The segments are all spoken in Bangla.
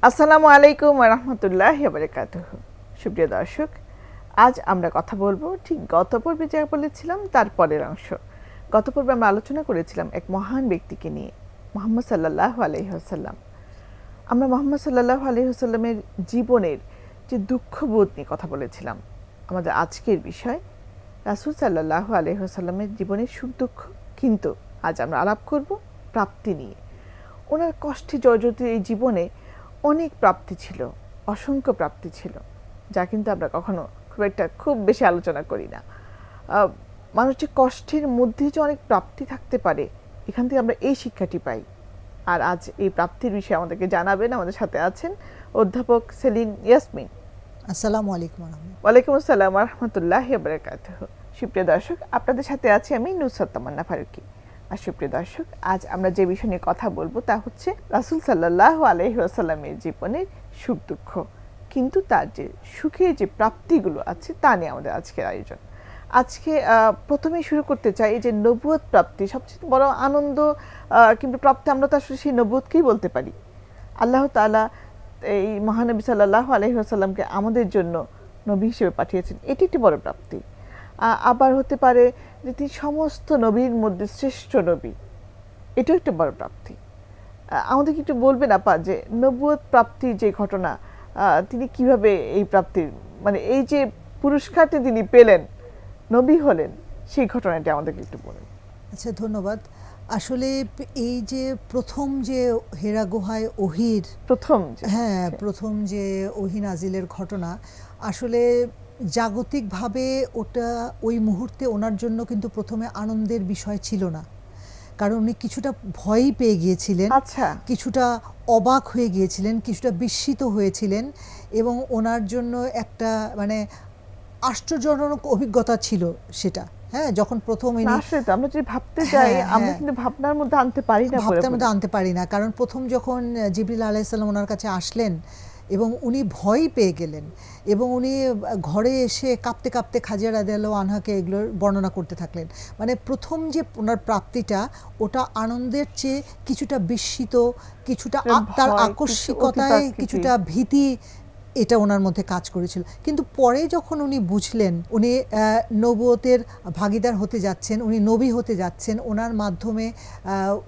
আসসালামু আলাইকুম ওয়া রাহমাতুল্লাহি ওয়া বারাকাতুহু। সুপ্রিয় দর্শক, আজ আমরা কথা বলবো ঠিক গত পর্বে যা বলেছিলাম তার পরের অংশ। গত পর্বে আমরা আলোচনা করেছিলাম এক মহান ব্যক্তিকে নিয়ে, মুহাম্মদ সাল্লাল্লাহু আলাইহি ওয়াসাল্লাম। আমরা মুহাম্মদ সাল্লাল্লাহু আলাইহি ওয়াসাল্লামের জীবনের যে দুঃখবোধ নিয়ে কথা বলেছিলাম। আমাদের আজকের বিষয় রাসূল সাল্লাল্লাহু আলাইহি ওয়াসাল্লামের জীবনের সুখ দুঃখ, কিন্তু আজ আমরা আলাপ করব প্রাপ্তি নিয়ে। ওনার কষ্টে জর্জরিত এই জীবনে অনেক প্রাপ্তি ছিল, অসংখ্য প্রাপ্তি ছিল, যা কিন্তু আমরা কখনো খুব বেশি আলোচনা করি না। মানুষের কষ্টের মধ্যে যে অনেক প্রাপ্তি থাকতে পারে, এখান থেকে আমরা এই শিক্ষাটি পাই। আর আজ এই প্রাপ্তির বিষয়ে আমাদেরকে জানাবেন, আমাদের সাথে আছেন অধ্যাপক সেলিন ইয়াসমিন। আসসালামু আলাইকুম। ওয়ালাইকুম আসসালাম ওয়া রাহমাতুল্লাহি ওয়া বারাকাতুহু। সুপ্রিয় দর্শক, আপনাদের সাথে আছি আমি নুসরাত তামান্না ফারুকী। আর সুপ্রিয় দর্শক, আজ আমরা যে বিষয় নিয়ে কথা বলবো তা হচ্ছে রাসূল সাল্লাল্লাহু আলাইহি ওয়াসাল্লামের জীবনের সুখ দুঃখ, কিন্তু তার যে সুখের যে প্রাপ্তিগুলো আছে তা নিয়ে আমাদের আজকের আয়োজন। আজকে প্রথমেই শুরু করতে চাই এই যে নবুয়ত প্রাপ্তি, সবচেয়ে বড় আনন্দ কিন্তু প্রাপ্তি আমরা তো আসলে সেই নবুয়তকেই বলতে পারি। আল্লাহ তাআলা এই মহানবী সাল্লাল্লাহু আলাইহি ওয়াসাল্লামকে আমাদের জন্য নবী হিসেবে পাঠিয়েছেন, এটি একটি বড় প্রাপ্তি। আবার হতে পারে যে তিনি সমস্ত নবীর মধ্যে শ্রেষ্ঠ নবী, এটাও একটা বড় প্রাপ্তি। আমাদেরকে একটু বলবেন আপা যে নবুয়ত প্রাপ্তির যে ঘটনা, তিনি কিভাবে এই প্রাপ্তির মানে এই যে পুরস্কারটি তিনি পেলেন, নবী হলেন, সেই ঘটনাটি আমাদেরকে একটু বলেন। আচ্ছা, ধন্যবাদ। আসলে এই যে প্রথম যে হেরা গুহায় ওহির প্রথম যে ওহি নাজিলের ঘটনা, আসলে জাগতিকভাবে ওটা ওই মুহূর্তে ওনার জন্য কিন্তু প্রথমে আনন্দের বিষয় ছিল না, কারণ উনি কিছুটা ভয়ই পেয়ে গিয়েছিলেন, কিছুটা অবাক হয়ে গিয়েছিলেন, কিছুটা বিস্মিত হয়েছিলেন, এবং ওনার জন্য একটা মানে আশ্চর্যজনক অভিজ্ঞতা ছিল সেটা। হ্যাঁ, যখন প্রথম আমরা যদি ভাবতে যাই, আমরা কিন্তু ভাবনার মধ্যে আনতে পারি না, কারণ প্রথম যখন জিবরিল আলাইহিস সালাম ওনার কাছে আসলেন এবং উনি ভয় পেয়ে গেলেন, এবং উনি ঘরে এসে কাঁপতে কাঁপতে খাদিজা রাদিয়াল্লাহু আনহাকে এগুলোর বর্ণনা করতে থাকলেন। মানে প্রথম যে ওনার প্রাপ্তিটা, ওটা আনন্দের চেয়ে কিছুটা বিস্মিত, কিছুটা তার আকস্মিকতায় কিছুটা ভীতি, এটা ওনার মধ্যে কাজ করেছিল। কিন্তু পরে যখন উনি বুঝলেন উনি নবুয়তের ভাগীদার হতে যাচ্ছেন, উনি নবী হতে যাচ্ছেন, ওনার মাধ্যমে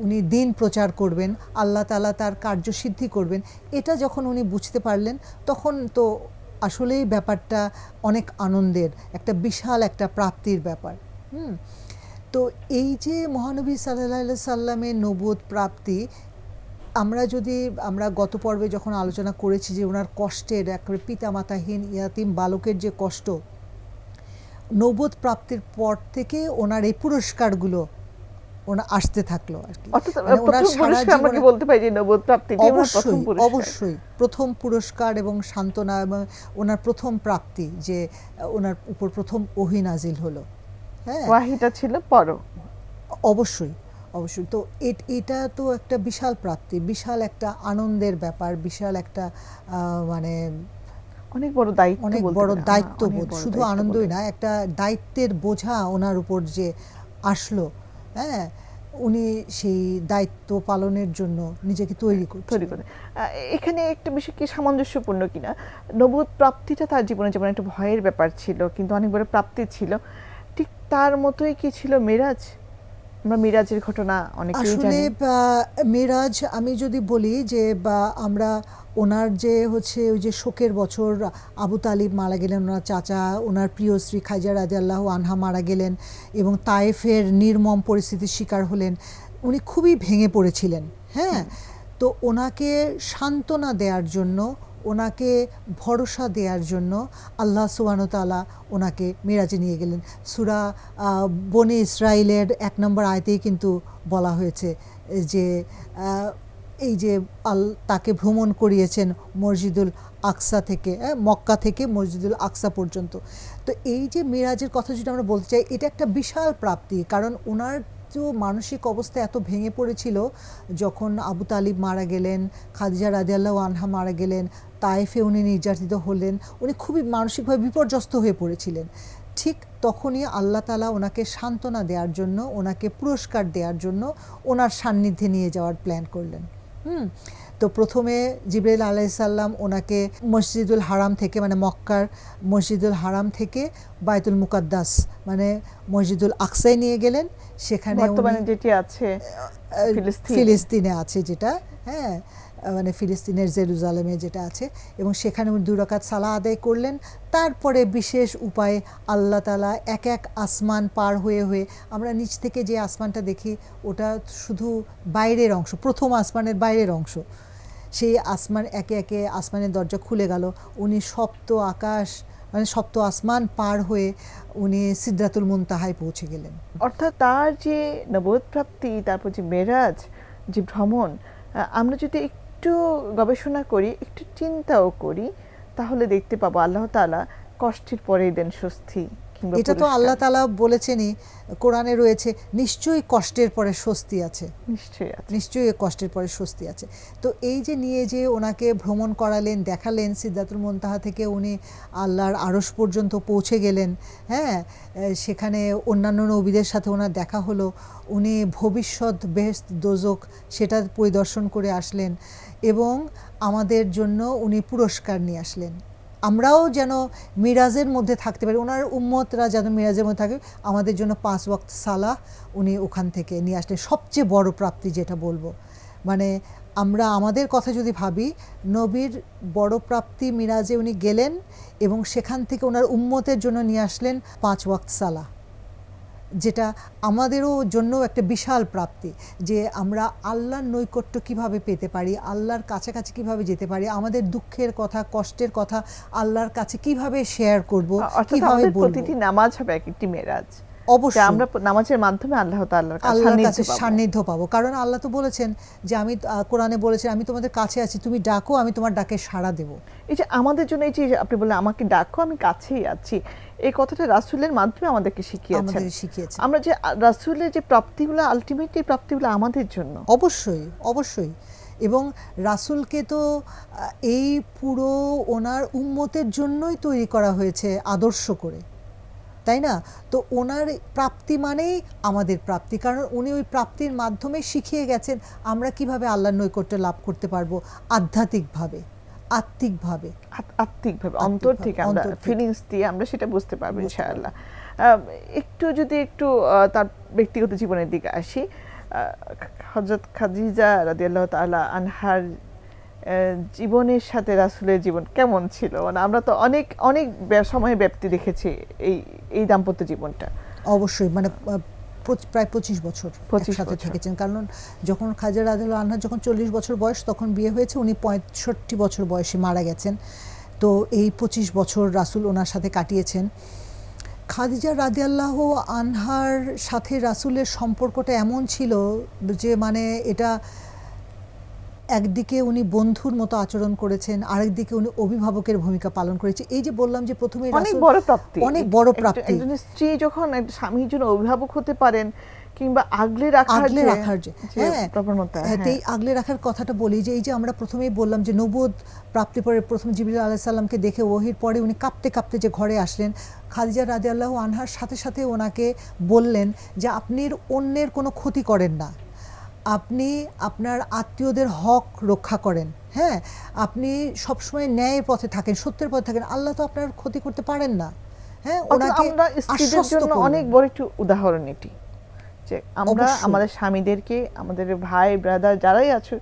উনি দ্বীন প্রচার করবেন, আল্লাহ তাআলা তার কার্যসিদ্ধি করবেন, এটা যখন উনি বুঝতে পারলেন, তখন তো আসলেই ব্যাপারটা অনেক আনন্দের, একটা বিশাল একটা প্রাপ্তির ব্যাপার। তো এই যে মহানবী সাল্লাল্লাহু আলাইহি সাল্লামের নবুয়ত প্রাপ্তি, আমরা গত পর্বে যখন আলোচনা করেছি যে ওনার কষ্টের, একেবারে পিতামাতাহীন ইয়াতিম বালকের যে কষ্ট, নবুয়ত প্রাপ্তির পর থেকে ওনার এই পুরস্কারগুলো ওনার আসতে থাকলো আর কি। অবশ্যই প্রথম পুরস্কার এবং সান্ত্বনা, এবং ওনার প্রথম প্রাপ্তি যে ওনার উপর প্রথম ওহী নাজিল হলো। হ্যাঁ, ওয়াহিটা ছিল পর, অবশ্যই। তো এটা তো একটা বিশাল প্রাপ্তি, বিশাল একটা আনন্দের ব্যাপার, বিশাল একটা মানে অনেক বড় দায়িত্ববোধ, শুধু আনন্দই না, একটা দায়িত্বের বোঝা ওনার উপর যে আসলো। হ্যাঁ, উনি সেই দায়িত্ব পালনের জন্য নিজেকে তৈরি করে। এখানে একটা বিষয় কি সামঞ্জস্যপূর্ণ কিনা, নবুয়ত প্রাপ্তিটা তার জীবনে যেমন একটা ভয়ের ব্যাপার ছিল, কিন্তু অনেক বড় প্রাপ্তি ছিল, ঠিক তার মতোই কি ছিল মেরাজ? আমরা মিরাজের ঘটনা অনেকেই জানি। আসলে মিরাজ, আমি যদি বলি যে আমরা ওনার যে হচ্ছে ওই যে শোকের বছর, আবু তালিব মারা গেলেন, ওনার চাচা, ওনার প্রিয় স্ত্রী খাদিজা রাদিয়াল্লাহু আনহা মারা গেলেন, এবং তায়েফের নির্মম পরিস্থিতির শিকার হলেন, উনি খুবই ভেঙে পড়েছিলেন। হ্যাঁ, তো ওনাকে সান্ত্বনা দেওয়ার জন্য, ওনাকে ভরসা দেওয়ার জন্য আল্লাহ সুবহানাহু ওয়া তাআলা ওনাকে মিরাজে নিয়ে গেলেন। সূরা বনি ইসরাইলের 1 নম্বর আয়াতেই কিন্তু বলা হয়েছে যে এই যে তাকে ভ্রমণ করিয়েছেন মসজিদুল আকসা থেকে, মক্কা থেকে মসজিদুল আকসা পর্যন্ত। তো এই যে মিরাজের কথা যদি আমরা বলতে চাই, এটা একটা বিশাল প্রাপ্তি, কারণ ওনার মানসিক অবস্থা এত ভেঙে পড়েছিল যখন আবু তালিব মারা গেলেন, খাদিজা রাদিয়াল্লাহু আনহা মারা গেলেন, তায়েফে উনি নির্যাতিত হলেন, উনি খুবই মানসিকভাবে বিপর্যস্ত হয়ে পড়েছিলেন। ঠিক তখনই আল্লাহ তাআলা ওনাকে সান্ত্বনা দেওয়ার জন্য, ওনাকে পুরস্কার দেওয়ার জন্য ওনার সান্নিধ্যে নিয়ে যাওয়ার প্ল্যান করলেন। তো তো প্রথমে জিবরাইল আলাইহিসসালাম ওনাকে মসজিদুল হারাম থেকে মানে মক্কার মসজিদুল হারাম থেকে বায়তুল মুকাদ্দাস মানে মসজিদুল আকসায় নিয়ে গেলেন। সেখানে বর্তমানে যেটি আছে ফিলিস্তিনে আছে যেটা, হ্যাঁ মানে ফিলিস্তিনের জেরুজালেমে যেটা আছে, এবং সেখানে উনি 2 রাকাত সালাহ আদায় করলেন। তারপরে বিশেষ উপায়ে আল্লাহ তাআলা এক এক আসমান পার হয়ে হয়ে, আমরা নিচ থেকে যে আসমানটা দেখি ওটা শুধু বাইরের অংশ, প্রথম আসমানের বাইরের অংশ, সেই আসমান একে একে আসমানের দরজা খুলে গেল। উনি সপ্ত আকাশ মানে সপ্ত আসমান পার হয়ে উনি সিদরাতুল মুনতাহায় পৌঁছে গেলেন। অর্থাৎ তার যে নবুয়ত প্রাপ্তি, তারপর যে মেরাজ, যে ভ্রমণ, আমরা যদি একটু গবেষণা করি, একটু চিন্তাও করি, তাহলে দেখতে পাবো আল্লাহ তাআলা কষ্টের পরেই দেন স্বস্তি। এটা তো আল্লাহ তাআলা বলেছেনই, কোরআনে রয়েছে নিশ্চয়ই কষ্টের পরে স্বস্তি আছে, নিশ্চয়ই কষ্টের পরে স্বস্তি আছে। তো এই যে নিয়ে যে ওনাকে ভ্রমণ করালেন, দেখালেন, সিদরাতুল মুনতাহা থেকে উনি আল্লাহর আরশ পর্যন্ত পৌঁছে গেলেন, হ্যাঁ সেখানে অন্যান্য নবীদের সাথে ওনার দেখা হলো, উনি ভবিষ্যৎ বেহেশত দোজখ সেটা পরিদর্শন করে আসলেন, এবং আমাদের জন্য উনি পুরস্কার নিয়ে আসলেন। আমরাও যেন মিরাজের মধ্যে থাকতে পারি, ওনার উম্মতরা যেন মিরাজের মধ্যে থাকে, আমাদের জন্য 5 ওয়াক্ত সালাহ উনি ওখান থেকে নিয়ে আসলেন। সবচেয়ে বড় প্রাপ্তি যেটা বলবো, মানে আমরা আমাদের কথা যদি ভাবি, নবীর বড় প্রাপ্তি মিরাজে উনি গেলেন এবং সেখান থেকে ওনার উম্মতের জন্য নিয়ে আসলেন 5 ওয়াক্ত সালাহ, যেটা আমাদেরও জন্য একটা বিশাল প্রাপ্তি, যে আমরা আল্লাহর নৈকট্য কিভাবে পেতে পারি, আল্লাহর কাছাকাছি কিভাবে যেতে পারি, আমাদের দুঃখের কথা, কষ্টের কথা আল্লাহর কাছে কিভাবে শেয়ার করব, কিভাবে বলবো। প্রতিটি নামাজ হবে একটি মেরাজ, অবশ্যই আমরা নামাজের মাধ্যমে আল্লাহ তাআলার কাছে সান্নিধ্য পাবো। কারণ আল্লাহ তো বলেছেন যে আমি কোরআনে বলেছেন আমি তোমাদের কাছে আছি, তুমি ডাকো আমি তোমার ডাকে সাড়া দেব। এই যে আমাদের জন্য, এই যে আপনি বললেন আমাকে ডাকো আমি কাছেই আছি, এই কথাটা রাসূলের মাধ্যমে আমাদেরকে শিখিয়েছেন। আমরা যে রাসূলের যে প্রাপ্তিগুলো, আলটিমেটলি প্রাপ্তিগুলো আমাদের জন্য। অবশ্যই অবশ্যই। এবং রাসূলকে তো এই পুরো ওনার উম্মতের জন্যই তৈরি করা হয়েছে আদর্শ করে, তাই না? তো ওনার প্রাপ্তি মানেই আমাদের প্রাপ্তি, কারণ উনি ওই প্রাপ্তির মাধ্যমে শিখিয়ে গেছেন আমরা কিভাবে আল্লাহর নৈকট্য লাভ করতে পারবো আধ্যাত্মিকভাবে, আত্মিকভাবে, অন্তর থেকে আমরা ফিলিংস দিয়ে আমরা সেটা বুঝতে পারবো ইনশাআল্লাহ। একটু যদি তার ব্যক্তিগত জীবনের দিকে আসি, হযরত খাদিজা রাদিয়াল্লাহু তাআলা আনহার জীবনের সাথে রাসূলের জীবন কেমন ছিল? মানে আমরা তো অনেক অনেক সময় ব্যাপ্তি দেখেছি এই দাম্পত্য জীবনটা। অবশ্যই, মানে প্রায় 25 বছর একসাথে থেকেছেন। কারণ যখন খাদিজা রাদিয়াল্লাহু আনহা যখন 40 বছর বয়স তখন বিয়ে হয়েছে, উনি 65 বছর বয়সে মারা গেছেন। তো এই 25 বছর রাসূল ওনার সাথে কাটিয়েছেন। খাদিজা রাদিয়াল্লাহু আনহার সাথে রাসূলের সম্পর্কটা এমন ছিল যে মানে এটা একদিকে উনি বন্ধুর মতো আচরণ করেছেন, আরেকদিকে উনি অভিভাবকের ভূমিকা পালন করেছে। এই যে বললাম যে প্রথমে অনেক বড় প্রাপ্তি, অনেক বড় প্রাপ্তি। একজন স্ত্রী যখন স্বামীর জন্য অভিভাবক হতে পারেন, কিংবা আগলে রাখার যে প্রবণতা, এই আগলে রাখার কথাটা বলি, যে এই যে আমরা প্রথমেই বললাম যে নবুয়ত প্রাপ্তি পরে প্রথম জিবরিল আলাইহিস সালামকে দেখে ওহীর পরে উনি কাঁপতে কাঁপতে যে ঘরে আসলেন, খাদিজা রাদিয়াল্লাহু আনহার সাথে সাথে ওনাকে বললেন যে আপনি অন্যের কোনো ক্ষতি করেন না, আপনি আপনার আত্মীয়দের হক রক্ষা করেন, হ্যাঁ আপনি সবসময় ন্যায়ের পথে থাকেন, সত্যের পথে থাকেন, আল্লাহ তো আপনার ক্ষতি করতে পারেন না। হ্যাঁ, ওনাকে স্ত্রীদের জন্য অনেক বড় একটু উদাহরণ এটি, যে আমরা আমাদের স্বামীদেরকে, আমাদের ভাই ব্রাদার যারাই আছে,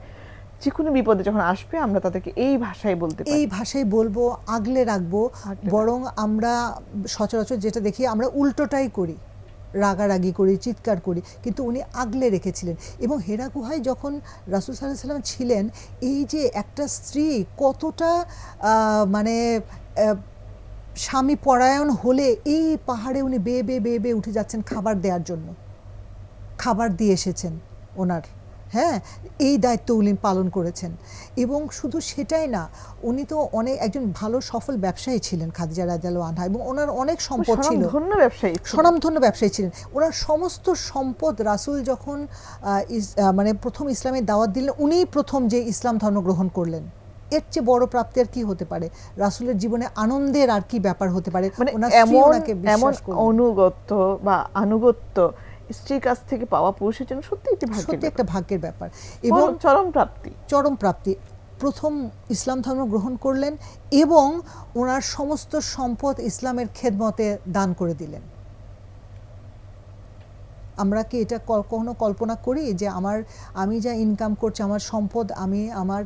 যে কোনো বিপদে যখন আসবে আমরা তাদেরকে এই ভাষায় বলতে পারি, এই ভাষায় বলবো, আগলে রাখবো। বরং আমরা সচরাচর যেটা দেখি আমরা উল্টোটাই করি, রাগারাগি করি, চিৎকার করি, কিন্তু উনি আগলে রেখেছিলেন। এবং হেরা গুহায় যখন রাসূল সাল্লাল্লাহু আলাইহি ওয়াসাল্লাম ছিলেন, এই যে একটা স্ত্রী কতটা মানে স্বামী পরায়ণ হলে এই পাহাড়ে উনি বেয়ে বেয়ে বেয়ে বেয়ে উঠে যাচ্ছেন খাবার দেওয়ার জন্য, খাবার দিয়ে এসেছেন ওনার, হ্যাঁ এই দায়িত্ব উনি পালন করেছেন। এবং শুধু সেটাই না, উনি তো একজন ভালো সফল ব্যবসায়ী ছিলেন খাদিজা রাদিয়াল্লাহু আনহা, এবং ওনার অনেক সম্পদ ছিল, স্বনামধন্য ব্যবসায়ী ছিলেন। ওনার সমস্ত সম্পদ রাসূল যখন মানে প্রথম ইসলামের দাওয়াত দিলেন, উনিই প্রথম যে ইসলাম ধর্ম গ্রহণ করলেন। এর চেয়ে বড় প্রাপ্তি আর কি হতে পারে? রাসূলের জীবনে আনন্দের আর কি ব্যাপার হতে পারে? এমন অনুগত্য বা আনুগত্য স্ত্রীর কাছ থেকে পাওয়া পুরুষের জন্য সত্যি একটা ভাগ্যের ব্যাপার। এবং চরম প্রাপ্তি। প্রথম ইসলাম ধর্ম গ্রহণ করলেন এবং ওনার সমস্ত সম্পদ ইসলামের খেদমতে দান করে দিলেন। আমরা কি এটা কখনো কল্পনা করি যে আমি যা ইনকাম করছি, আমার সম্পদ আমি আমার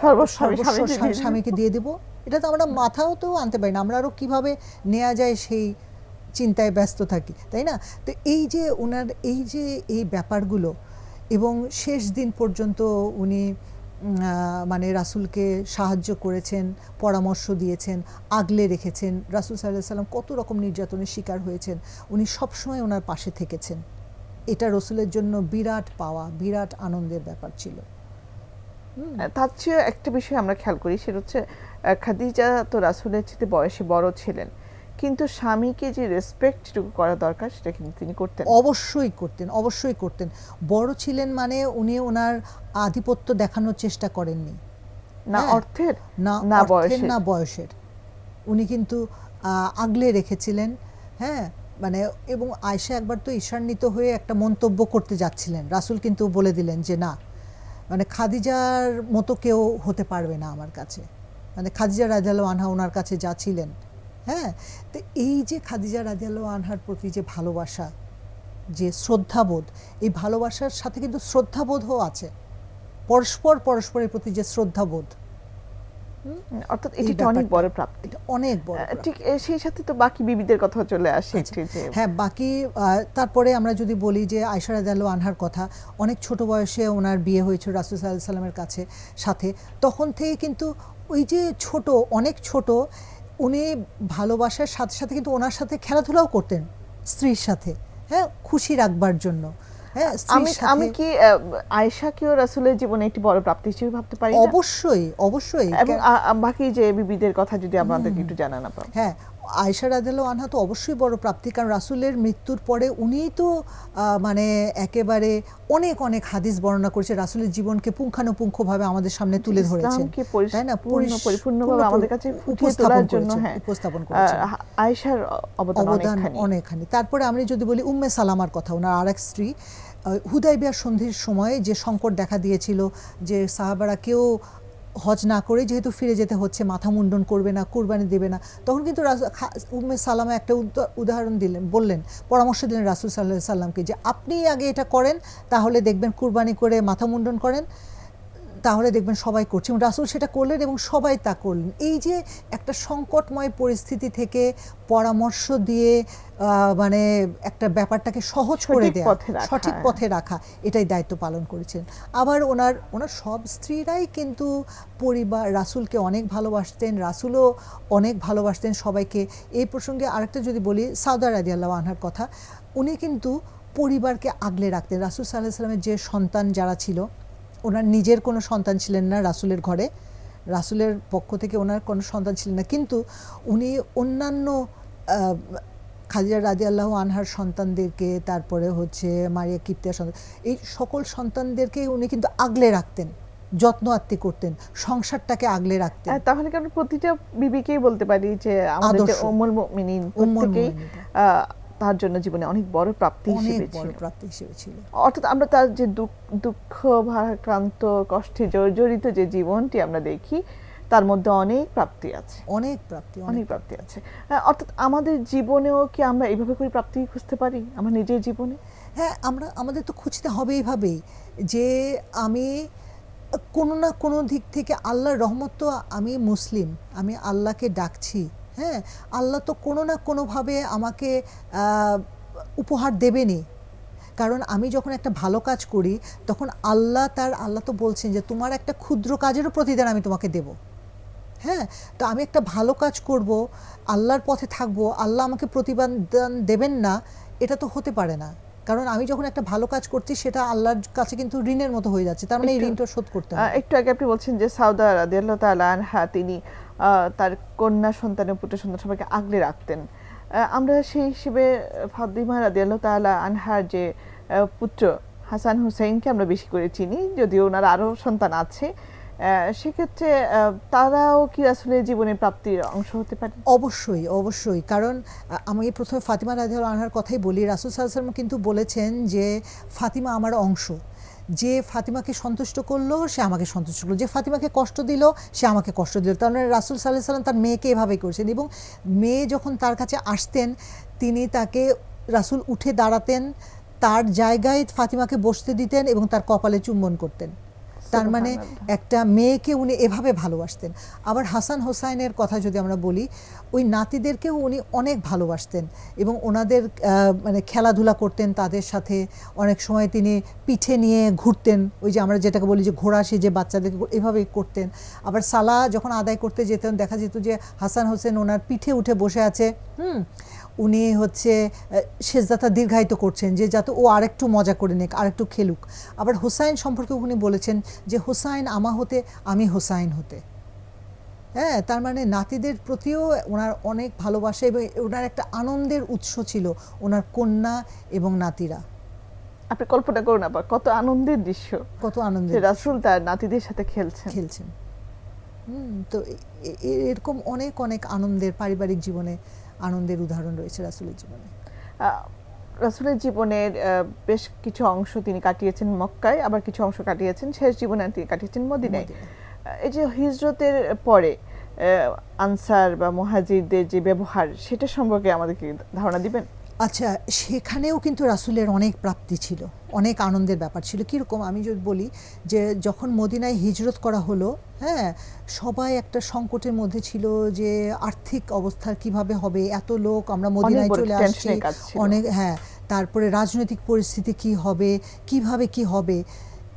সর্বস্ব স্বামীকে দিয়ে দেব? এটা তো আমরা মাথাও তো আনতে পারি না। আমরা আরও কীভাবে নেওয়া যায় সেই চিন্তায় ব্যস্ত থাকি, তাই না? তো এই যে ওনার এই ব্যাপারগুলো, এবং শেষ দিন পর্যন্ত উনি মানে রাসূলকে সাহায্য করেছেন, পরামর্শ দিয়েছেন, আগলে রেখেছেন। রাসূল সাল্লাল্লাহু আলাইহি সাল্লাম কত রকম নির্যাতনের শিকার হয়েছেন, উনি সবসময় ওনার পাশে থেকেছেন। এটা রসুলের জন্য বিরাট পাওয়া, বিরাট আনন্দের ব্যাপার ছিল। তার চেয়ে একটা বিষয় আমরা খেয়াল করি, সেটা হচ্ছে খাদিজা তো রাসূলের চেয়ে বয়সে বড় ছিলেন, কিন্তু স্বামীকে যে রেসপেক্টটুকু করা দরকার সেটা কিন্তু তিনি করতেন। অবশ্যই করতেন, অবশ্যই করতেন। বড় ছিলেন মানে উনি ওনার আধিপত্য দেখানোর চেষ্টা করেননি, না অর্থের না বয়সের, না বয়সের। উনি কিন্তু আগলে রেখেছিলেন, হ্যাঁ। মানে এবং আয়েশা একবার তো ঈর্ষান্বিত হয়ে একটা মন্তব্য করতে যাচ্ছিলেন, রাসূল কিন্তু বলে দিলেন যে না, মানে খাদিজার মতো কেউ হতে পারবে না আমার কাছে। মানে খাদিজা রাদিয়াল্লাহু আনহা ওনার কাছে যা ছিলেন, হ্যাঁ। তো এই যে খাদিজা রাদিয়াল্লাহু আনহার প্রতি যে ভালোবাসা, যে শ্রদ্ধাবোধ, এই ভালোবাসার সাথে কিন্তু শ্রদ্ধাবোধও আছে, পরস্পরের প্রতি যে শ্রদ্ধাবোধ, অর্থাৎ এটা অনেক বড় প্রাপ্তি, অনেক বড়। ঠিক সেই সাথে তো বাকি বিবিদের কথা চলে আসে। হ্যাঁ, বাকি তারপরে আমরা যদি বলি যে আয়েশা রাদিয়াল্লাহু আনহার কথা, অনেক ছোট বয়সে ওনার বিয়ে হয়েছিল রাসূল সাল্লাল্লাহু আলাইহি সাল্লামের সাথে। তখন থেকে কিন্তু ওই যে অনেক ছোট, উনি ভালোবাসার সাথে সাথে কিন্তু ওনার সাথে খেলাধুলাও করতেন স্ত্রীর সাথে, হ্যাঁ, খুশি রাখবার জন্য। হ্যাঁ, আমি কি আয়েশাকেও রাসূলের জীবনে একটি বড় প্রাপ্তি হিসেবে ভাবতে পারি? অবশ্যই, অবশ্যই। এবং বাকি যে বিবিদের কথা যদি আমাদেরকে একটু জানান আপা। হ্যাঁ, আয়েশা রাদিয়াল্লাহু আনহা তো অবশ্যই বড় প্রাপ্তি, কারণ রাসূলের মৃত্যুর পরে উনিই তো মানে একেবারে অনেক অনেক হাদিস বর্ণনা করেছে, রাসূলের জীবনকে পুঙ্খানুপুঙ্খভাবে আমাদের সামনে তুলে ধরেছেন, তাই না? পরিপূর্ণভাবে আমাদের কাছে ফুটিয়ে তোলার জন্য উপস্থাপন করেছেন। আয়েশার অবদান অনেকখানি। তারপরে আমি যদি বলি উম্মে সালামার কথা, ওনার আরেক স্ত্রী, হুদায়বিয়ার সন্ধির সময় যে সংকট দেখা দিয়েছিল, যে সাহাবারা কেউ হজ না করে যেহেতু ফিরে যেতে হচ্ছে, মাথা মুন্ডন করবে না, কুরবানি দেবে না, তখন কিন্তু উম্মে সালামা একটা উদাহরণ বললেন, পরামর্শ দিলেন রাসূল সাল্লাল্লাহু আলাইহি সাল্লামকে, যে আপনি আগে এটা করেন, তাহলে দেখবেন কুরবানি করে মাথা মুন্ডন করেন, তাহলে দেখবেন সবাই করছে। এবং রাসূল সেটা করলেন এবং সবাই তা করলেন। এই যে একটা সংকটময় পরিস্থিতি থেকে পরামর্শ দিয়ে মানে একটা ব্যাপারটাকে সহজ করে দেওয়া, সঠিক পথে রাখা, এটাই দায়িত্ব পালন করেছেন। আবার ওনার সব স্ত্রীরাই কিন্তু রাসূলকে অনেক ভালোবাসতেন, রাসূলও অনেক ভালোবাসতেন সবাইকে। এই প্রসঙ্গে আরেকটা যদি বলি, সাউদা রাদিয়াল্লাহু আনহার কথা, উনি কিন্তু পরিবারকে আগলে রাখতেন। রাসূল সাল্লাল্লাহু আলাইহি ওয়াসাল্লামের যে সন্তান যারা ছিল, ওনার নিজের কোনো সন্তান ছিলেন না রাসূলের ঘরে, রাসূলের পক্ষ থেকে ওনার কোনো সন্তান ছিলেন না, কিন্তু উনি অন্যান্য খাদিজা রাদিয়াল্লাহু আনহার সন্তানদেরকে, তারপরে মারিয়া কিপ্তিয়ার সন্তান, এই সকল সন্তানদেরকে উনি কিন্তু আগলে রাখতেন, যত্ন আত্তি করতেন, সংসারটাকে আগলে রাখতেন। তাহলে কি আমরা প্রতিটা বিবিকেই বলতে পারি যে আমাদের যে উম্মুল মুমিনিন প্রত্যেকেই তার জন্য জীবনে অনেক বড় প্রাপ্তি হিসেবে ছিল। অর্থাৎ আমরা তার যে দুঃখ ভারাক্রান্ত, কষ্টে জর্জরিত যে জীবনটি আমরা দেখি, তার মধ্যে অনেক প্রাপ্তি আছে, অনেক প্রাপ্তি আছে। অর্থাৎ আমাদের জীবনেও কি আমরা এইভাবে করে প্রাপ্তি খুঁজতে পারি আমার নিজের জীবনে? হ্যাঁ, আমাদের তো খুঁজতে হবে এইভাবেই, যে আমি কোনো না কোনো দিক থেকে, আল্লাহর রহমত তো, আমি মুসলিম, আমি আল্লাহকে ডাকছি, হ্যাঁ, আল্লাহ তো কোনো না কোনোভাবে আমাকে উপহার দেবেনই। কারণ আমি যখন একটা ভালো কাজ করি, তখন আল্লাহ তো বলছেন যে তোমার একটা ক্ষুদ্র কাজেরও প্রতিদান আমি তোমাকে দেব। হ্যাঁ, তো আমি একটা ভালো কাজ করব, আল্লাহর পথে থাকব, আল্লাহ আমাকে প্রতিদান দেবেন না, এটা তো হতে পারে না। কারণ আমি যখন একটা ভালো কাজ করছি, সেটা আল্লাহর কাছে কিন্তু ঋণের মতো হয়ে যাচ্ছে, তার মানে এই ঋণটা শোধ করতে হবে। একটু আগে আপনি বলছেন যে সাউদা রাদিয়াল্লাহু তাআলা আনহা তিনি তার কন্যা সন্তানের, পুত্র সন্তান সবাইকে আগলে রাখতেন। আমরা সেই হিসেবে ফাতিমা রাদিয়াল্লাহু তাআলা আনহার যে পুত্র হাসান হুসাইনকে আমরা বেশি করে চিনি, যদিও ওনার আরও সন্তান আছে, সেক্ষেত্রে তারাও কি আসলে জীবনের প্রাপ্তির অংশ হতে পারে? অবশ্যই, অবশ্যই। কারণ আমি প্রথমে ফাতিমা রাদিয়াল্লাহু আনহার কথাই বলি, রাসূল সাল্লাল্লাহু আলাইহি ওয়াসাল্লাম কিন্তু বলেছেন যে ফাতিমা আমার অংশ, যে ফাতিমাকে সন্তুষ্ট করলো সে আমাকে সন্তুষ্ট করলো, যে ফাতিমাকে কষ্ট দিল সে আমাকে কষ্ট দিল। তার মানে রাসূল সাল্লাল্লাহু আলাইহি সাল্লাম তার মেয়েকে এভাবেই করেছেন। এবং মেয়ে যখন তার কাছে আসতেন তিনি তাকে, রাসূল উঠে দাঁড়াতেন, তার জায়গায় ফাতিমাকে বসতে দিতেন এবং তার কপালে চুম্বন করতেন। তার মানে একটা মেয়েকে উনি এভাবে ভালোবাসতেন। আবার হাসান হোসাইনের কথা যদি আমরা বলি, ওই নাতিদেরকেও উনি অনেক ভালোবাসতেন এবং ওনাদের মানে খেলাধুলা করতেন তাদের সাথে। অনেক সময় তিনি পিঠে নিয়ে ঘুরতেন, ওই যে আমরা যেটাকে বলি যে ঘোড়া সেজে বাচ্চাদেরকে এভাবেই করতেন। আবার সালাহ যখন আদায় করতে যেতেন দেখা যেত যে হাসান হোসেন ওনার পিঠে উঠে বসে আছে, উনি হচ্ছে সেজদাটা দীর্ঘায়িত করছেন যে যাতে ও আরেকটু মজা করে নিক, আরেকটু খেলুক। আবার হোসাইন সম্পর্কে উনি বলেছেন যে হোসাইন আমা হতে আমি হোসাইন হতে। হ্যাঁ, তার মানে নাতিদের প্রতিও ওনার অনেক ভালোবাসা এবং ওনার একটা আনন্দের উৎস ছিল ওনার কন্যা এবং নাতিরা। আপনি কল্পনা করুন আবার কত আনন্দের দৃশ্য, কত আনন্দের রাসূল তার নাতিদের সাথে খেলছেন। তো এরকম অনেক অনেক আনন্দের পারিবারিক জীবনে আনন্দের উদাহরণ রয়েছে রাসূলের জীবনে। রাসূলের জীবনের বেশ কিছু অংশ তিনি কাটিয়েছেন মক্কায়, আবার কিছু অংশ কাটিয়েছেন শেষ জীবনে তিনি কাটিয়েছেন মদিনায়। এই যে হিজরতের পরে আনসার বা মুহাজিরদের যে ব্যবহার সেটা সম্পর্কে আমাদেরকে ধারণা দিবেন? আচ্ছা, সেখানেও কিন্তু রাসূলের অনেক প্রাপ্তি ছিল, অনেক আনন্দের ব্যাপার ছিল। কীরকম আমি যদি বলি যে যখন মদিনায় হিজরত করা হলো, হ্যাঁ, সবাই একটা সংকটের মধ্যে ছিল যে আর্থিক অবস্থা কিভাবে হবে, এত লোক আমরা মদিনায় চলে আসছি, অনেক, হ্যাঁ, তারপরে রাজনৈতিক পরিস্থিতি কি হবে, কিভাবে কি হবে।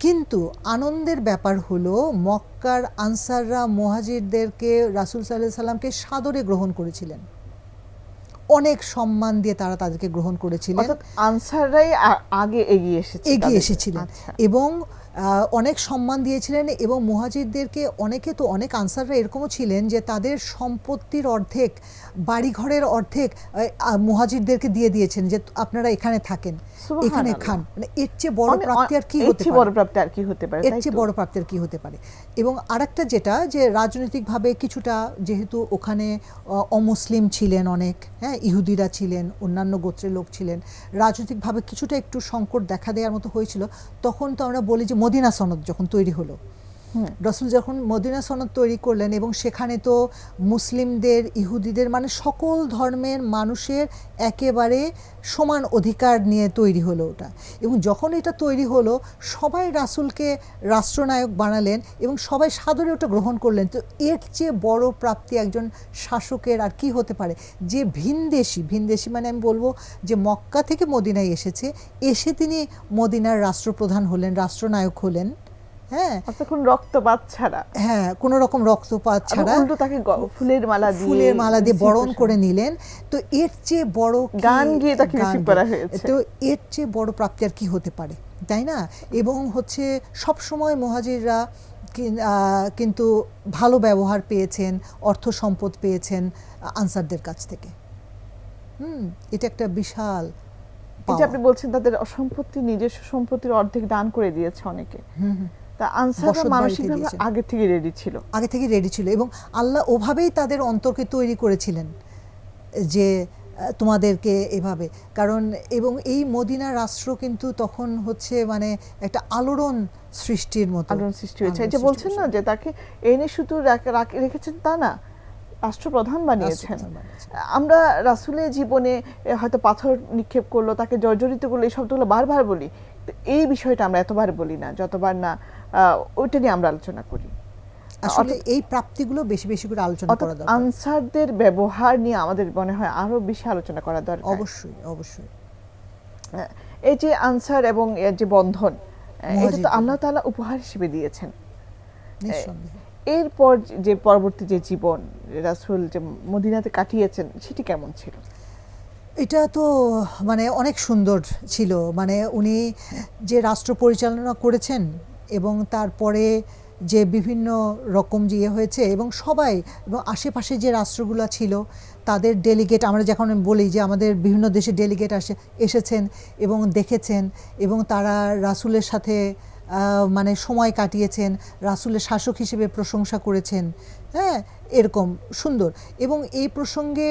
কিন্তু আনন্দের ব্যাপার হলো মক্কার আনসাররা মুহাজিরদেরকে, রাসূল সাল্লাল্লাহু আলাইহি সাল্লামকে সাদরে গ্রহণ করেছিলেন, অনেক সম্মান দিয়ে তারা তাদেরকে গ্রহণ করেছিলেন। অর্থাৎ আনসাররাই আগে এগিয়ে এসেছিলেন এবং অনেক সম্মান দিয়েছিলেন। এবং মুহাজিরদেরকে অনেকে, তো অনেক আনসাররা এরকমও ছিলেন যে তাদের সম্পত্তির অর্ধেক, বাড়িঘরের অর্ধেক মুহাজিরদেরকে দিয়ে দিয়েছেন যে আপনারা এখানে থাকেন, এখানে খান। মানে এর চেয়ে বড় প্রাপ্তি আর কি হতে পারে, এর চেয়ে বড় প্রাপ্তি আর কি হতে পারে। এবং আরেকটা যেটা যে রাজনৈতিকভাবে কিছুটা, যেহেতু ওখানে অমুসলিম ছিলেন অনেক, হ্যাঁ, ইহুদিরা ছিলেন, অন্যান্য গোত্রের লোক ছিলেন, রাজনৈতিকভাবে কিছুটা একটু সংকট দেখা দেওয়ার মতো হয়েছিল। তখন তো আমরা বলি যে মদিনা সনদ যখন তৈরি হলো, রাসূল যখন মদিনা সনদ তৈরি করলেন এবং সেখানে তো মুসলিমদের, ইহুদিদের, মানে সকল ধর্মের মানুষের একেবারে সমান অধিকার নিয়ে তৈরি হলো ওটা। এবং যখন এটা তৈরি হলো সবাই রাসূলকে রাষ্ট্রনায়ক বানালেন এবং সবাই সাদরে ওটা গ্রহণ করলেন। তো এর চেয়ে বড় প্রাপ্তি একজন শাসকের আর কি হতে পারে, যে ভিনদেশি মানে আমি বলবো যে মক্কা থেকে মদিনায় এসে তিনি মদিনার রাষ্ট্রপ্রধান হলেন, রাষ্ট্রনায়ক হলেন। হ্যাঁ, কোনো রক্তপাত ছাড়া, হ্যাঁ, কোনো রকম রক্তপাত ছাড়া উল্টো তাকে ফুলের মালা দিয়ে বরণ করে নিলেন। তো এর চেয়ে বড় গান গিয়ে তাকে রিসিভ করা হয়েছে। তো এর চেয়ে বড় প্রাপ্তি আর কি হতে পারে, তাই না? এবং হচ্ছে সব সময় মুহাজিররা কিন্তু ভালো ব্যবহার পেয়েছেন, অর্থ সম্পদ পেয়েছেন আনসারদের কাছ থেকে। এটা একটা বিশাল, আপনি বলছেন তাদের সম্পত্তি, নিজস্ব সম্পত্তির অর্ধেক দান করে দিয়েছে অনেকে। তা আনসাররা মানসিকভাবে আগে থেকে রেডি ছিল এবং আল্লাহ ওভাবেই তাদের অন্তরকে তৈরি করেছিলেন যে তোমাদেরকে এভাবে। কারণ এবং এই মদিনা রাষ্ট্র কিন্তু তখন হচ্ছে মানে একটা আলোড়ন সৃষ্টির মতো, সৃষ্টি হয়েছে। যে বলছেন না যে তাকে এনে শুধু রেখেছেন তা না, রাষ্ট্রপ্রধান বানিয়েছেন। আমরা রাসূলের জীবনে হয়তো পাথর নিক্ষেপ করলো, তাকে জর্জরিত করলো, এই শব্দগুলো বারবার বলি, এই বিষয়টা আমরা এতবার বলি না, যতবার না ওইটা নিয়ে আমরা আলোচনা করি। আসলে এই প্রাপ্তিগুলো বেশি বেশি করে আলোচনা করা দরকার। আনসারদের ব্যবহার নিয়ে আমাদের মনে হয় আরো বেশি আলোচনা করা দরকার। অবশ্যই। এই যে আনসার এবং এর যে বন্ধন, এটা তো আল্লাহ তাআলা উপহার হিসেবে দিয়েছেন। এরপর যে পরবর্তী যে জীবন রাসূল যে মদিনাতে কাটিয়েছেন সেটি কেমন ছিল? এটা তো মানে অনেক সুন্দর ছিল। মানে উনি যে রাষ্ট্র পরিচালনা করেছেন এবং তারপরে যে বিভিন্ন রকম যে হয়েছে এবং সবাই, এবং আশেপাশে যে রাষ্ট্রগুলো ছিল তাদের ডেলিগেট, আমরা যখন বলি যে আমাদের বিভিন্ন দেশে ডেলিগেট এসেছেন এবং দেখেছেন এবং তারা রাসূলের সাথে মানে সময় কাটিয়েছেন, রাসূলের শাসক হিসেবে প্রশংসা করেছেন। হ্যাঁ, এরকম সুন্দর। এবং এই প্রসঙ্গে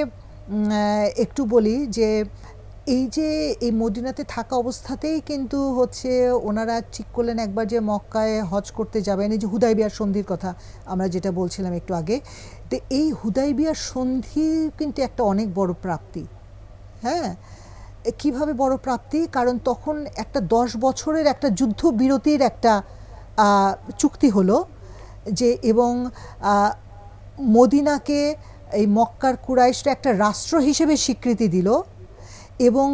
একটু বলি যে এই যে এই মদিনাতে থাকা অবস্থাতেই কিন্তু হচ্ছে ওনারা ঠিক করলেন একবার যে মক্কায় হজ করতে যাবেন, এই যে হুদাইবিয়ার সন্ধির কথা আমরা যেটা বলছিলাম একটু আগে। তো এই হুদাইবিয়ার সন্ধি কিন্তু একটা অনেক বড় প্রাপ্তি। হ্যাঁ, কিভাবে বড় প্রাপ্তি? কারণ তখন একটা 10 বছরের একটা যুদ্ধবিরতির একটা চুক্তি হলো যে, এবং মদিনাকে এই মক্কার কুরাইশরা একটা রাষ্ট্র হিসেবে স্বীকৃতি দিল, এবং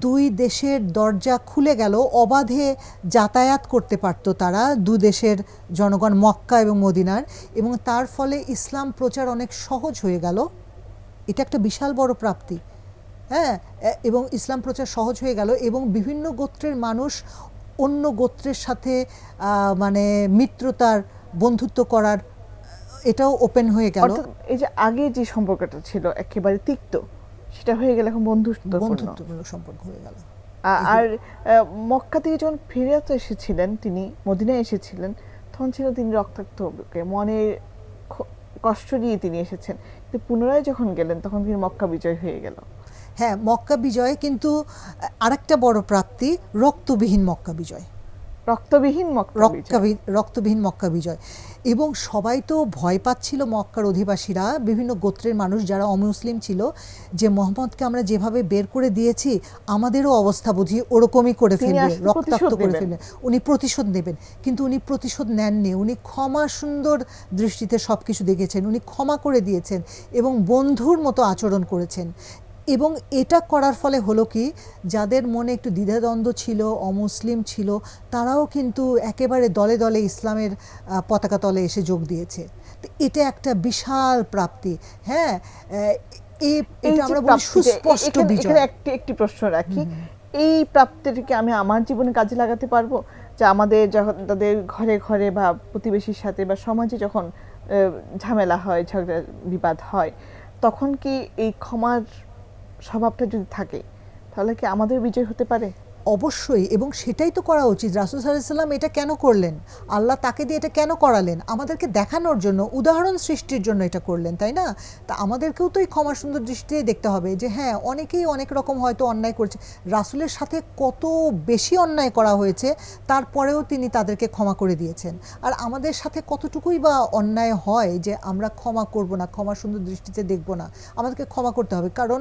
দুই দেশের দরজা খুলে গেল, অবাধে যাতায়াত করতে পারতো তারা, দু দেশের জনগণ মক্কা এবং মদিনার, এবং তার ফলে ইসলাম প্রচার অনেক সহজ হয়ে গেল। এটা একটা বিশাল বড় প্রাপ্তি। হ্যাঁ, এবং ইসলাম প্রচার সহজ হয়ে গেল, এবং বিভিন্ন গোত্রের মানুষ অন্য গোত্রের সাথে মানে মিত্রতার, বন্ধুত্ব করার এটাও ওপেন হয়ে গেল। এই যে আগে যে সম্পর্কটা ছিল একেবারে তিক্ত, সেটা হয়ে গেল এখন বন্ধুত্বপূর্ণ সম্পর্ক হয়ে গেল। আর মক্কা থেকে যখন ফিরে এসেছিলেন, তিনি মদিনায় এসেছিলেন, তখন ছিল তিনি রক্তাক্ত মনের কষ্ট নিয়ে তিনি এসেছেন, কিন্তু পুনরায় যখন গেলেন তখন তিনি মক্কা বিজয় হয়ে গেল। হ্যাঁ, মক্কা বিজয় কিন্তু আরেকটা বড় প্রাপ্তি, রক্তবিহীন মক্কা বিজয়। রক্তবিহীন মক্কা বিজয়। এবং সবাই তো ভয় পাচ্ছিল, মক্কার অধিবাসীরা, বিভিন্ন গোত্রের মানুষ যারা অমুসলিম ছিল, যে মোহাম্মদকে আমরা যেভাবে বের করে দিয়েছি আমাদেরও অবস্থা বুঝি ওরকমই করে ফেলবে, রক্তাক্ত করে ফেলবে, উনি প্রতিশোধ নেবেন। কিন্তু উনি প্রতিশোধ নেননি, উনি ক্ষমা সুন্দর দৃষ্টিতে সব কিছু দেখেছেন, উনি ক্ষমা করে দিয়েছেন এবং বন্ধুর মতো আচরণ করেছেন। এবং এটা করার ফলে হলো কি, যাদের মনে একটু দ্বিধাদ্বন্দ্ব ছিল, অমুসলিম ছিল, তারাও কিন্তু একেবারে দলে দলে ইসলামের পতাকা তলে এসে যোগ দিয়েছে। তো এটা একটা বিশাল প্রাপ্তি। হ্যাঁ, এটা আমরা বলি সুস্পষ্ট বিজয়। একটি প্রশ্ন রাখি, এই প্রাপ্তিটাকে আমি আমার জীবনে কাজে লাগাতে পারবো? যে আমাদের যখন তাদের ঘরে ঘরে বা প্রতিবেশীর সাথে বা সমাজে যখন ঝামেলা হয়, ঝগড়া বিবাদ হয়, তখন কি এই ক্ষমার স্বভাবটা যদি থাকে, তাহলে কি আমাদের বিজয় হতে পারে? অবশ্যই, এবং সেটাই তো করা উচিত। রাসূল সাল্লাল্লাহু আলাইহি ওয়াসাল্লাম এটা কেন করলেন? আল্লাহ তাকে দিয়ে এটা কেন করালেন? আমাদেরকে দেখানোর জন্য, উদাহরণ সৃষ্টির জন্য এটা করলেন, তাই না? তা আমাদেরকেও তো এই ক্ষমা সুন্দর দৃষ্টিতে দেখতে হবে যে হ্যাঁ, অনেকেই অনেক রকম হয়তো অন্যায় করছে, রাসূলের সাথে কত বেশি অন্যায় করা হয়েছে, তারপরেও তিনি তাদেরকে ক্ষমা করে দিয়েছেন। আর আমাদের সাথে কতটুকুই বা অন্যায় হয় যে আমরা ক্ষমা করব না, ক্ষমা সুন্দর দৃষ্টিতে দেখব না? আমাদেরকে ক্ষমা করতে হবে, কারণ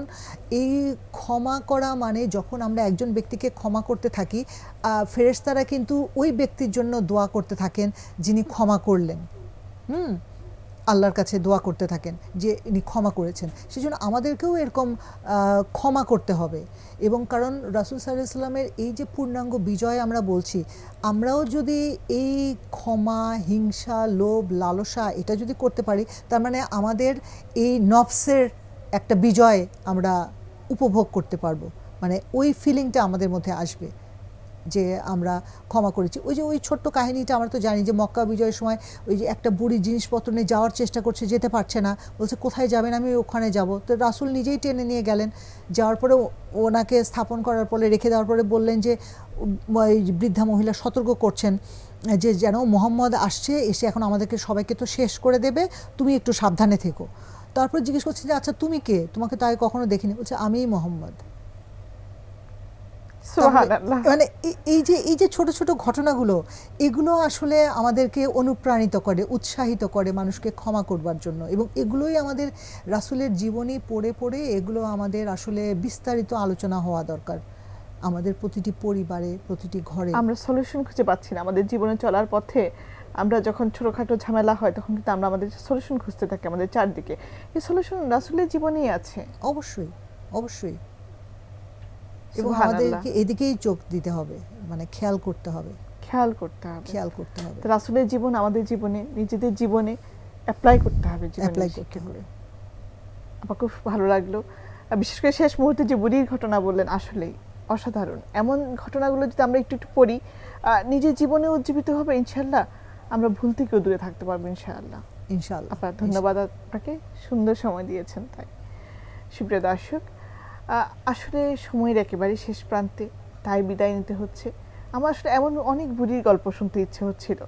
এই ক্ষমা করা মানে, যখন আমরা একজন ব্যক্তিকে ক্ষমা করতে থাকি, ফেরেশতারা কিন্তু ওই ব্যক্তির জন্য দোয়া করতে থাকেন যিনি ক্ষমা করলেন। আল্লাহর কাছে দোয়া করতে থাকেন যে ইনি ক্ষমা করেছেন। সেজন্য আমাদেরকেও এরকম ক্ষমা করতে হবে। এবং কারণ রাসূল সাল্লাল্লাহু আলাইহি ওয়াসাল্লামের এই যে পূর্ণাঙ্গ বিজয় আমরা বলছি, আমরাও যদি এই ক্ষমা, হিংসা, লোভ, লালসা এটা যদি করতে পারি, তার মানে আমাদের এই নফসের একটা বিজয় আমরা উপভোগ করতে পারবো। মানে ওই ফিলিংটা আমাদের মধ্যে আসবে যে আমরা ক্ষমা করেছি। ওই ছোট্ট কাহিনীটা আমরা তো জানি যে মক্কা বিজয়ের সময় ওই যে একটা বুড়ি জিনিসপত্র নিয়ে যাওয়ার চেষ্টা করছে, যেতে পারছে না, বলছে কোথায় যাবেন? আমি ওখানে যাব। তো রাসূল নিজেই টেনে নিয়ে গেলেন, যাওয়ার পরে ওনাকে স্থাপন করার পরে, রেখে দেওয়ার পরে বললেন যে, বৃদ্ধা মহিলা সতর্ক করছেন যে যেন মুহাম্মদ আসছে, এসে এখন আমাদেরকে সবাইকে তো শেষ করে দেবে, তুমি একটু সাবধানে থেকো। তারপর জিজ্ঞেস করছে যে আচ্ছা তুমি কে? তোমাকে তো আগে কখনো দেখিনি। বলছে আমিই মুহাম্মদ। মানে এই যে ছোট ছোট ঘটনাগুলো, এগুলো আসলে আমাদেরকে অনুপ্রাণিত করে, উৎসাহিত করে মানুষকে ক্ষমা করবার জন্য। এবং এগুলোই আমাদের রাসূলের জীবনী পড়ে পড়ে এগুলো আমাদের আসলে বিস্তারিত আলোচনা হওয়া দরকার আমাদের প্রতিটি পরিবারে, প্রতিটি ঘরে। আমরা সলিউশন খুঁজে পাচ্ছি না আমাদের জীবনে চলার পথে। আমরা যখন ছোটখাটো ঝামেলা হয় তখন কিন্তু আমরা আমাদের সলিউশন খুঁজতে থাকি আমাদের চারদিকে। এই সলিউশন রাসূলের জীবনেই আছে। অবশ্যই, অবশ্যই। এবং আমাদেরকে এদিকেই চোখ দিতে হবে, মানে খেয়াল করতে হবে। রাসূলের জীবন আমাদের জীবনে, নিজেদের জীবনে অ্যাপ্লাই করতে হবে। আমার খুব ভালো লাগলো, বিশেষ করে শেষ মুহূর্তে যে বুড়ির ঘটনা বললেন, আসলেই অসাধারণ। এমন ঘটনাগুলো যদি আমরা একটু একটু পড়ি, নিজের জীবনে উজ্জীবিত হবে, ইনশাআল্লাহ আমরা ভুল থেকেও দূরে থাকতে পারবো। ইনশাআল্লাহ। আপনার ধন্যবাদ, আপনাকে সুন্দর সময় দিয়েছেন। তাই সুপ্রিয় দর্শক, আসলে সময়ের একেবারে শেষ প্রান্তে, তাই বিদায় নিতে হচ্ছে। আমার আসলে এমন অনেক বুড়ির গল্প শুনতে ইচ্ছে হচ্ছিল।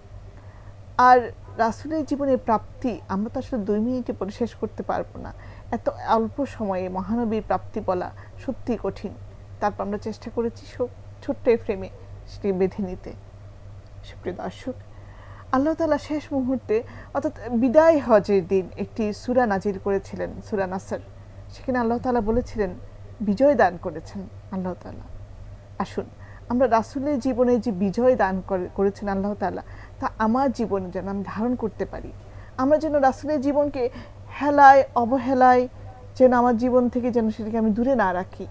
আর রাসূলের জীবনের প্রাপ্তি আমরা তো আসলে 2 মিনিটে পরে শেষ করতে পারবো না। এত অল্প সময়ে মহানবীর প্রাপ্তি বলা সত্যি কঠিন। তারপর আমরা চেষ্টা করেছি ছোট্ট এই ফ্রেমে সেটি বেঁধে নিতে। সুপ্রিয় দর্শক, আল্লাহ তাআলা শেষ মুহূর্তে অর্থাৎ বিদায় হজের দিন একটি সূরা নাজিল করেছিলেন, সূরা নাসর। সেখানে আল্লাহ তাআলা বলেছিলেন বিজয় দান করেছেন আল্লাহ তাআলা। আসুন আমরা রাসূলের জীবনে যে বিজয় দান করেছেন আল্লাহ তাআলা, তা আমার জীবনে যেন আমি ধারণ করতে পারি। আমরা যেন রাসূলের জীবনকে হেলায় অবহেলায় যেন আমার জীবন থেকে যেন সেটাকে আমি দূরে না রাখি।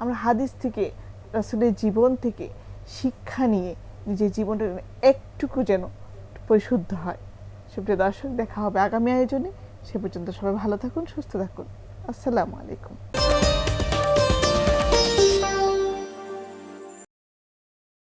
আমরা হাদিস থেকে, রাসূলের জীবন থেকে শিক্ষা নিয়ে নিজের জীবনটা একটুকু যেন পরিশুদ্ধ হয়। সুপ্রিয় দর্শক, দেখা হবে আগামী আয়োজনে। সে পর্যন্ত সবাই ভালো থাকুন, সুস্থ থাকুন। আসসালামু আলাইকুম।